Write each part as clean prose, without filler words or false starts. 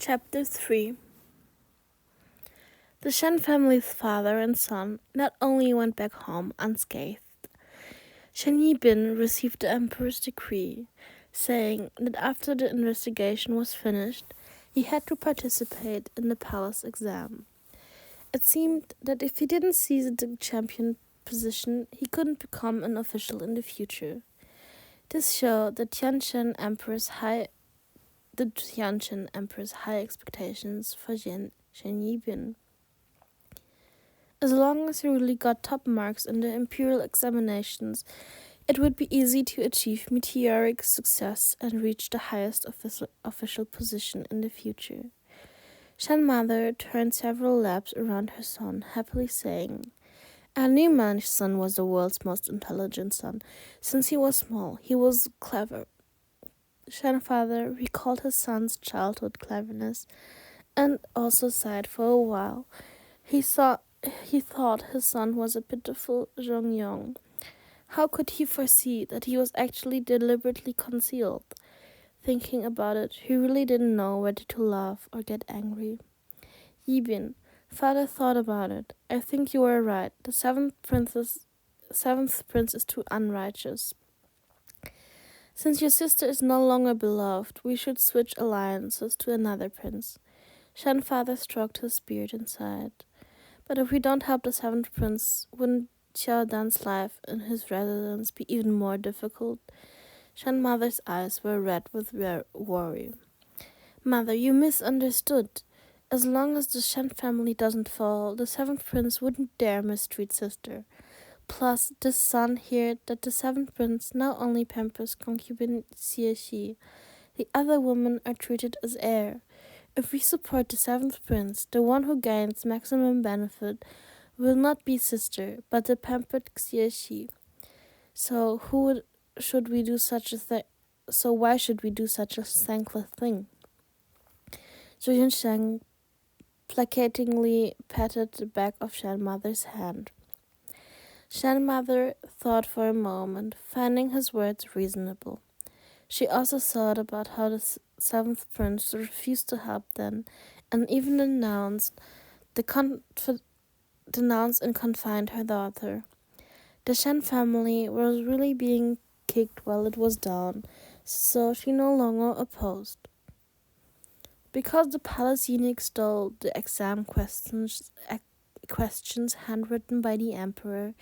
Chapter 3. The Shen family's father and son not only went back home unscathed. Shen Yibin received the emperor's decree, saying that after the investigation was finished, he had to participate in the palace exam. It seemed that if he didn't seize the champion position, he couldn't become an official in the future. This showed the Tianjin Emperor's high expectations for Shen Yibin. As long as he really got top marks in the imperial examinations, it would be easy to achieve meteoric success and reach the highest official position in the future. Shen mother turned several laps around her son, happily saying, "I knew my son was the world's most intelligent son. Since he was small, he was clever." Shen father recalled his son's childhood cleverness and also sighed for a while. He thought his son was a pitiful Zhongyong. How could he foresee that he was actually deliberately concealed? Thinking about it, he really didn't know whether to laugh or get angry. "Yibin, father thought about it. I think you were right. The seventh prince is too unrighteous. Since your sister is no longer beloved, we should switch alliances to another prince." Shen father stroked his beard and sighed. "But if we don't help the seventh prince, wouldn't Xiao Dan's life in his residence be even more difficult?" Shen mother's eyes were red with worry. "Mother, you misunderstood. As long as the Shen family doesn't fall, the seventh prince wouldn't dare mistreat sister. Plus, this son heard that the seventh prince not only pampers concubine Xie, the other women are treated as heir. If we support the seventh prince, the one who gains maximum benefit will not be sister, but the pampered Xie. So why should we do such a thankless thing?" Zhu Yunsheng placatingly patted the back of Shen mother's hand. Shen mother thought for a moment, finding his words reasonable. She also thought about how the seventh prince refused to help them, and even denounced and confined her daughter. The Shen family was really being kicked while it was down, so she no longer opposed. Because the palace eunuch stole the exam questions handwritten by the emperor,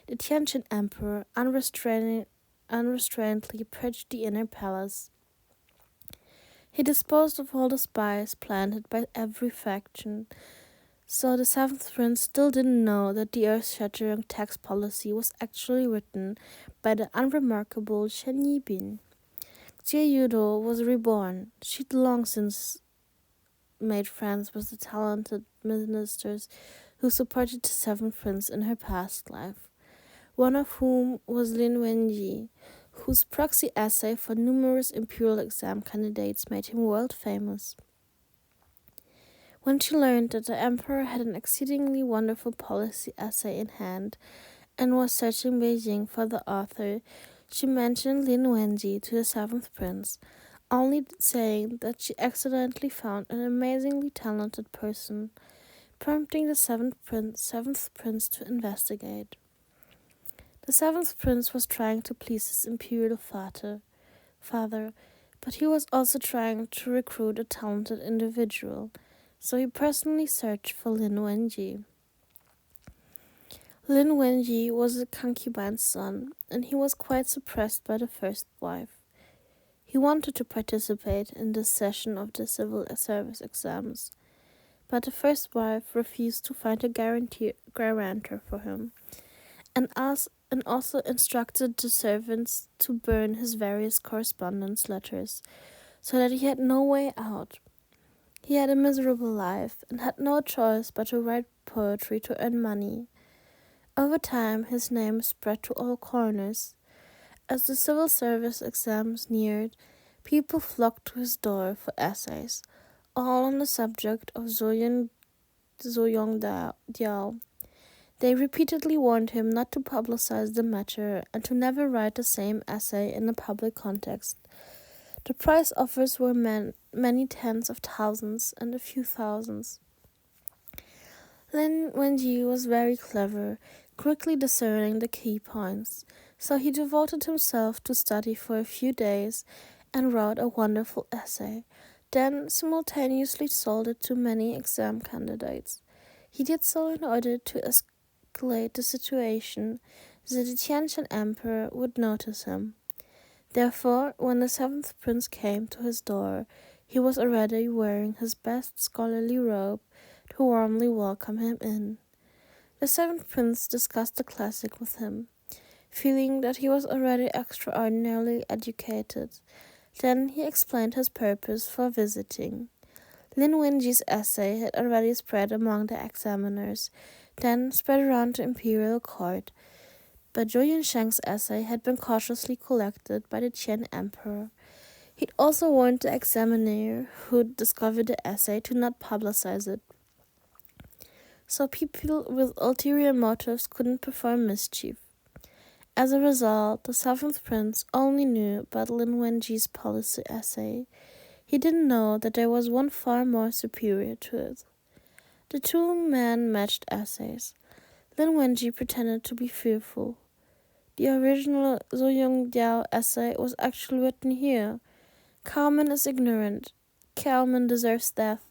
the Tianjin emperor unrestrainedly purged the inner palace. He disposed of all the spies planted by every faction, so the seventh prince still didn't know that the earth-shattering tax policy was actually written by the unremarkable Shen Yibin. Jie Yudo was reborn. She'd long since made friends with the talented ministers who supported the seventh prince in her past life, one of whom was Lin Wenji, whose proxy essay for numerous imperial exam candidates made him world famous. When she learned that the emperor had an exceedingly wonderful policy essay in hand and was searching Beijing for the author, she mentioned Lin Wenji to the seventh prince, only saying that she accidentally found an amazingly talented person, prompting the seventh prince to investigate. The seventh prince was trying to please his imperial father, but he was also trying to recruit a talented individual, so he personally searched for Lin Wenji. Lin Wenji was a concubine's son, and he was quite suppressed by the first wife. He wanted to participate in this session of the civil service exams, but the first wife refused to find a guarantor for him, and also instructed the servants to burn his various correspondence letters, so that he had no way out. He had a miserable life, and had no choice but to write poetry to earn money. Over time, his name spread to all corners. As the civil service exams neared, people flocked to his door for essays, all on the subject of Zuyong Diao. They repeatedly warned him not to publicize the matter and to never write the same essay in a public context. The prize offers were many tens of thousands and a few thousands. Lin Wenji was very clever, quickly discerning the key points, so he devoted himself to study for a few days and wrote a wonderful essay, then simultaneously sold it to many exam candidates. He did so in order to escalate the situation so the Tiantian emperor would notice him. Therefore, when the seventh prince came to his door, he was already wearing his best scholarly robe to warmly welcome him in. The seventh prince discussed the classic with him, feeling that he was already extraordinarily educated. Then he explained his purpose for visiting. Lin Wenji's essay had already spread among the examiners, then spread around the imperial court, but Zhou Yunsheng's essay had been cautiously collected by the Qian emperor. He'd also warned the examiner who discovered the essay to not publicize it, so people with ulterior motives couldn't perform mischief. As a result, the seventh prince only knew about Lin Wenji's policy essay. He didn't know that there was one far more superior to it. The two men matched essays. Lin Wenji pretended to be fearful. The original Zhou Yongdiao essay was actually written here. Carmen is ignorant. Carmen deserves death.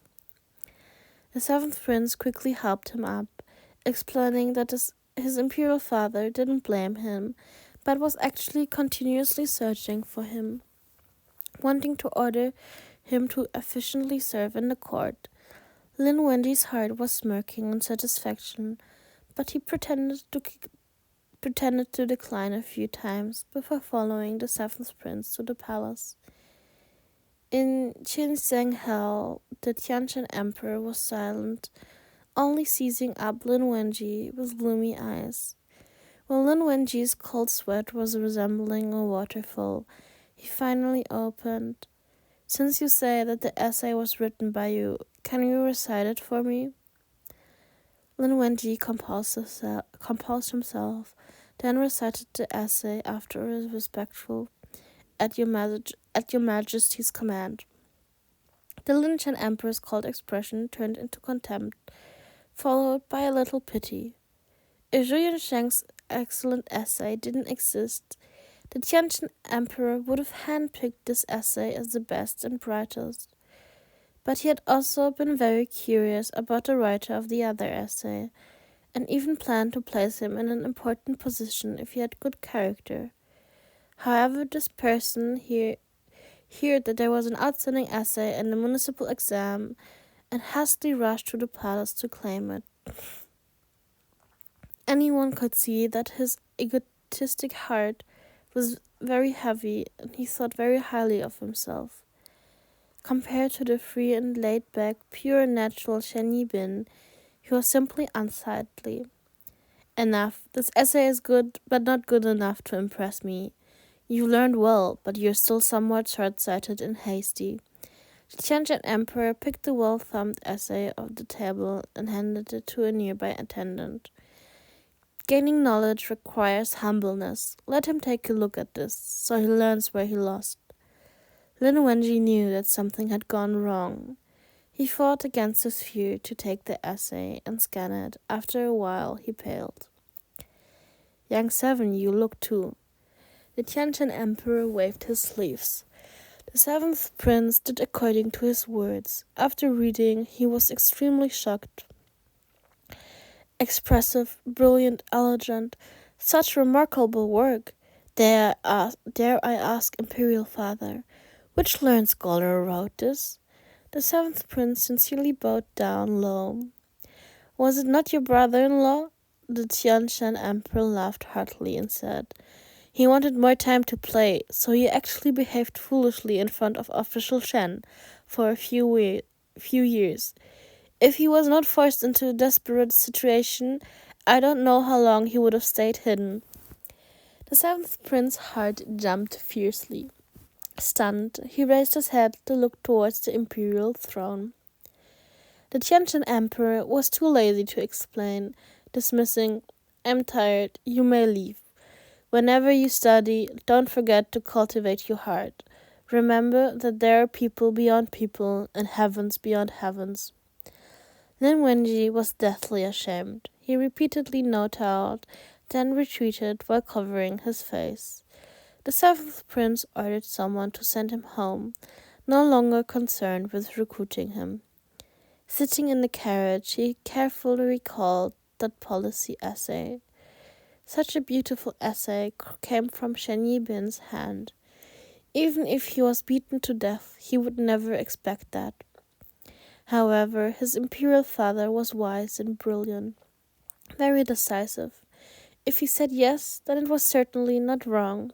The seventh prince quickly helped him up, explaining that his imperial father didn't blame him, but was actually continuously searching for him, wanting to order him to efficiently serve in the court. Lin Wenji's heart was smirking in satisfaction, but he pretended to decline a few times before following the seventh prince to the palace. In Qinzheng Hell, the Tiantian emperor was silent, only seizing up Lin Wenji with gloomy eyes. When Lin Wenji's cold sweat was resembling a waterfall, he finally opened. "Since you say that the essay was written by you, can you recite it for me?" Lin Wenji composed himself, then recited the essay after a respectful, at your Majesty's command." The Lin Chen emperor's cold expression turned into contempt, followed by a little pity. If Zhou Yunsheng's excellent essay didn't exist, the Tiantian emperor would have handpicked this essay as the best and brightest. But he had also been very curious about the writer of the other essay, and even planned to place him in an important position if he had good character. However, this person heard that there was an outstanding essay in the municipal exam and hastily rushed to the palace to claim it. Anyone could see that his egotistic heart was very heavy, and he thought very highly of himself. Compared to the free and laid-back, pure and natural Shen Yibin, he was simply unsightly. "Enough. This essay is good, but not good enough to impress me. You learned well, but you're still somewhat short-sighted and hasty." The Tiantian emperor picked the well-thumbed essay off the table and handed it to a nearby attendant. "Gaining knowledge requires humbleness. Let him take a look at this, so he learns where he lost." Lin Wenji knew that something had gone wrong. He fought against his fear to take the essay and scan it. After a while, he paled. "Young Seven, you look too." The Tiantian emperor waved his sleeves. The seventh prince did according to his words. After reading, he was extremely shocked. "Expressive, brilliant, elegant, such remarkable work. Dare I ask, Imperial Father, which learned scholar wrote this?" The seventh prince sincerely bowed down low. "Was it not your brother-in-law?" The Tianshan emperor laughed heartily and said, "He wanted more time to play, so he actually behaved foolishly in front of official Shen for a few years. If he was not forced into a desperate situation, I don't know how long he would have stayed hidden." The seventh prince's heart jumped fiercely. Stunned, he raised his head to look towards the imperial throne. The Tiantian emperor was too lazy to explain, dismissing, "I'm tired, you may leave. Whenever you study, don't forget to cultivate your heart. Remember that there are people beyond people and heavens beyond heavens. Then Wenji was deathly ashamed. He repeatedly kowtowed, then retreated while covering his face. The seventh prince ordered someone to send him home, no longer concerned with recruiting him. Sitting in the carriage, he carefully recalled that policy essay. Such a beautiful essay came from Shen Yibin's hand. Even if he was beaten to death, he would never expect that. However, his imperial father was wise and brilliant, very decisive. If he said yes, then it was certainly not wrong.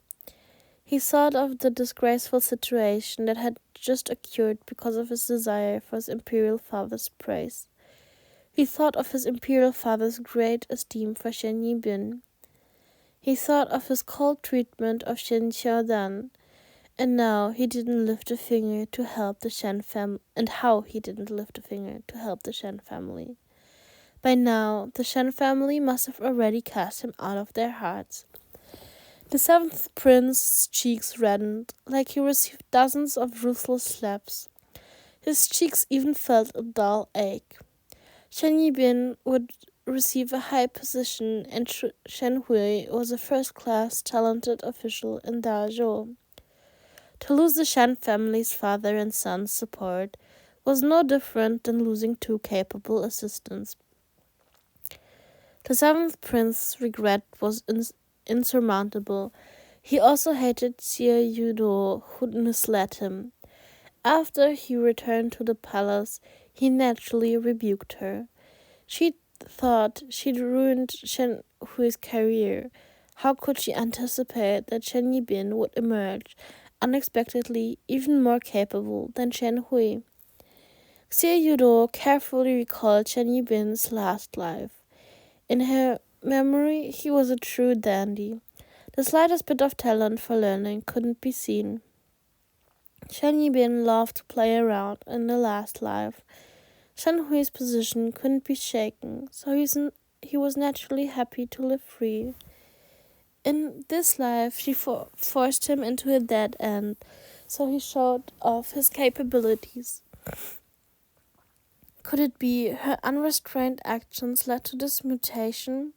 He thought of the disgraceful situation that had just occurred because of his desire for his imperial father's praise. He thought of his imperial father's great esteem for Shen Yibin. He thought of his cold treatment of Shen Xiaodan, and now he didn't lift a finger to help the Shen family, and how he didn't lift a finger to help the Shen family. By now, the Shen family must have already cast him out of their hearts. The seventh prince's cheeks reddened, like he received dozens of ruthless slaps. His cheeks even felt a dull ache. Shen Yibin would receive a high position, and Shen Hui was a first-class talented official in Dazhou. To lose the Shen family's father and son's support was no different than losing two capable assistants. The seventh prince's regret was insurmountable. He also hated Xie Yudo, who misled him. After he returned to the palace, he naturally rebuked her. She thought she'd ruined Shen Hui's career. How could she anticipate that Shen Yibin would emerge unexpectedly even more capable than Shen Hui? Xie Yudo carefully recalled Shen Yibin's last life. In her memory, he was a true dandy. The slightest bit of talent for learning couldn't be seen. Shen Yibin loved to play around in the last life. Shen Hui's position couldn't be shaken, so he was naturally happy to live free. In this life, she forced him into a dead end, so he showed off his capabilities. Could it be her unrestrained actions led to this mutation?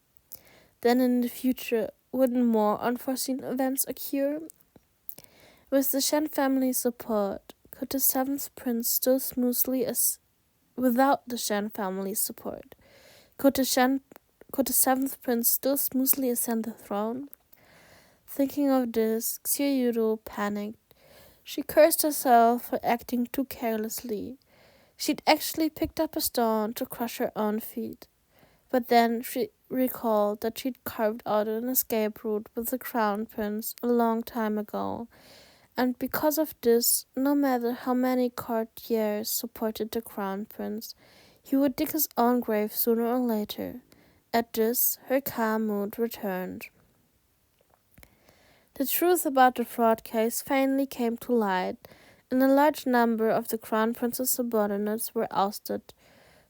Then in the future, wouldn't more unforeseen events occur? With the Shen family's support, could the seventh prince still smoothly without the Shen family's support, could the seventh prince still smoothly ascend the throne? Thinking of this, Xie Yudo panicked. She cursed herself for acting too carelessly. She'd actually picked up a stone to crush her own feet. But then she recalled that she'd carved out an escape route with the crown prince a long time ago, and because of this, no matter how many courtiers supported the crown prince, he would dig his own grave sooner or later. At this, her calm mood returned. The truth about the fraud case finally came to light, and a large number of the crown prince's subordinates were ousted.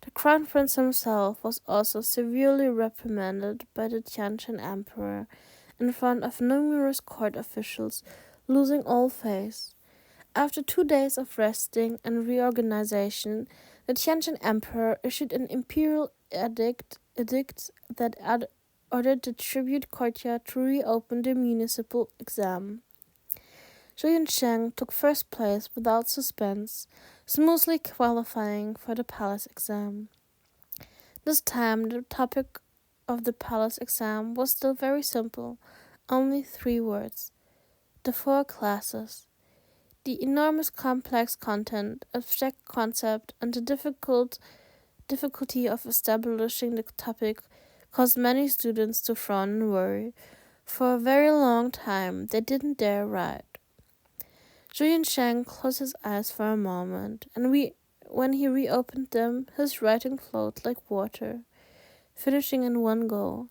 The crown prince himself was also severely reprimanded by the Tianqian emperor in front of numerous court officials, losing all faith. After 2 days of resting and reorganization, the Tianqian emperor issued an imperial edict that ordered the tribute courtier to reopen the municipal exam. Zhou Yunsheng took first place without suspense, smoothly qualifying for the palace exam. This time, the topic of the palace exam was still very simple, only 3 words: the 4 classes. The enormous complex content, abstract concept, and the difficulty of establishing the topic caused many students to frown and worry. For a very long time, they didn't dare write. Zhou Yunsheng closed his eyes for a moment, and when he reopened them, his writing flowed like water, finishing in one go.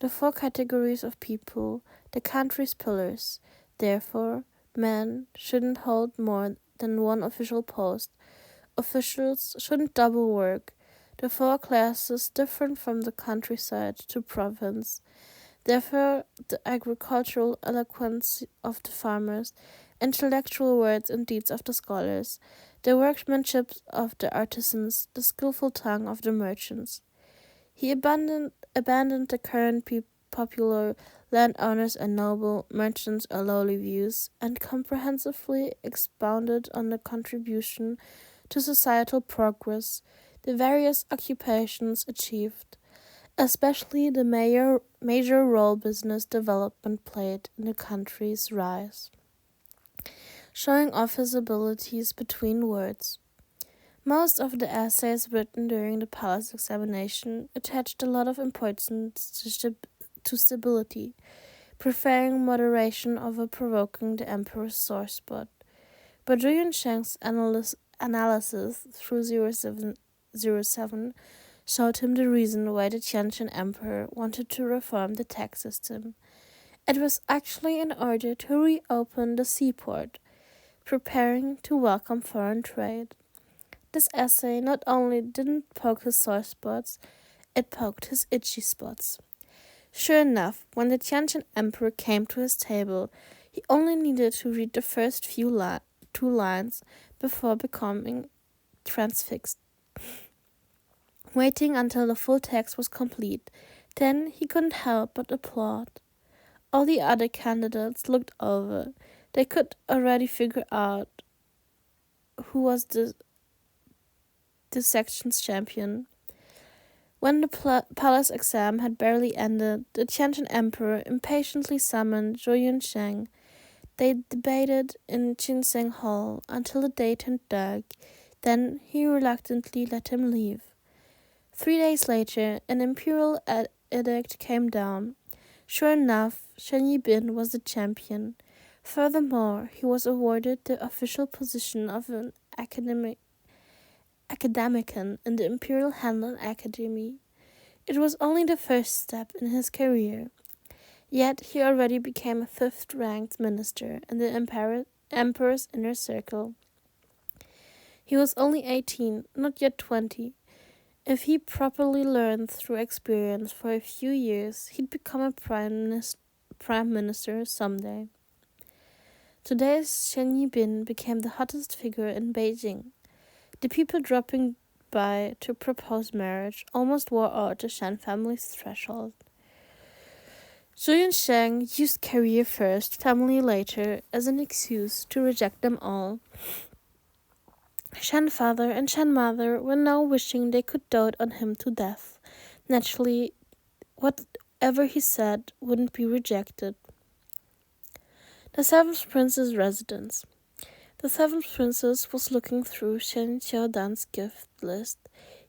The 4 categories of people, the country's pillars. Therefore, men shouldn't hold more than one official post. Officials shouldn't double work. The 4 classes different from the countryside to province. Therefore, the agricultural eloquence of the farmers intellectual words and deeds of the scholars, the workmanship of the artisans, the skillful tongue of the merchants. He abandoned the current popular landowners and noble, merchants or lowly views, and comprehensively expounded on the contribution to societal progress the various occupations achieved, especially the major role business development played in the country's rise, showing off his abilities between words. Most of the essays written during the palace examination attached a lot of importance to stability, preferring moderation over provoking the emperor's sore spot. But Zhu Yunsheng's analysis through 0707 showed him the reason why the Tianjin emperor wanted to reform the tax system. It was actually in order to reopen the seaport, preparing to welcome foreign trade. This essay not only didn't poke his sore spots, it poked his itchy spots. Sure enough, when the Tianjin emperor came to his table, he only needed to read the first two lines before becoming transfixed. Waiting until the full text was complete, then he couldn't help but applaud. All the other candidates looked over. They could already figure out who was the section's champion. When the palace exam had barely ended, the Tianjin emperor impatiently summoned Zhou Yunsheng. They debated in Qinseng Hall until the day turned dark. Then he reluctantly let him leave. 3 days later, an imperial edict came down. Sure enough, Shen Yibin was the champion. Furthermore, he was awarded the official position of an academician in the Imperial Hanlan Academy. It was only the first step in his career. Yet he already became a 5th-ranked minister in the emperor's inner circle. He was only 18, not yet 20. If he properly learned through experience for a few years, he'd become a prime minister someday. Today's Shen Yibin became the hottest figure in Beijing. The people dropping by to propose marriage almost wore out the Shan family's threshold. Zhu Yunsheng used career first, family later as an excuse to reject them all. Shan father and Shan mother were now wishing they could dote on him to death. Naturally, whatever he said wouldn't be rejected. The 7th prince's residence. The 7th princess was looking through Shen Xiaodan's gift list.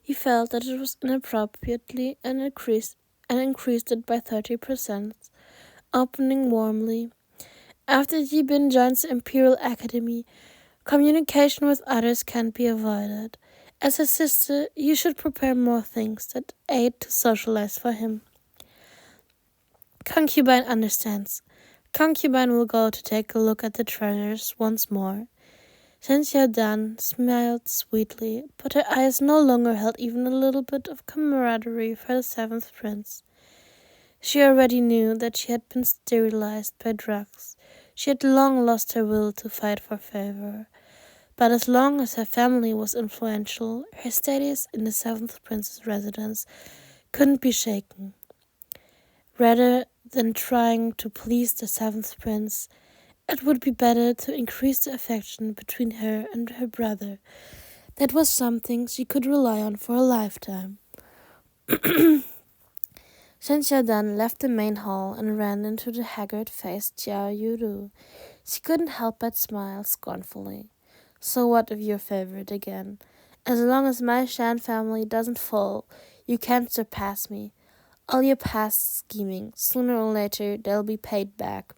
He felt that it was inappropriately and increased it by 30%, opening warmly. After Yibin joins the Imperial Academy, communication with others can't be avoided. As a sister, you should prepare more things that aid to socialize for him. Concubine understands. Concubine will go to take a look at the treasures once more. Shen Xiaodan smiled sweetly, but her eyes no longer held even a little bit of camaraderie for the 7th prince. She already knew that she had been sterilized by drugs. She had long lost her will to fight for favor. But as long as her family was influential, her status in the 7th prince's residence couldn't be shaken. Rather than trying to please the 7th prince, it would be better to increase the affection between her and her brother. That was something she could rely on for a lifetime. Shen Xiaodan left the main hall and ran into the haggard-faced Jiao Yuru. She couldn't help but smile scornfully. So what if you're favorite again? As long as my Shan family doesn't fall, you can't surpass me. All your past scheming, sooner or later they'll be paid back.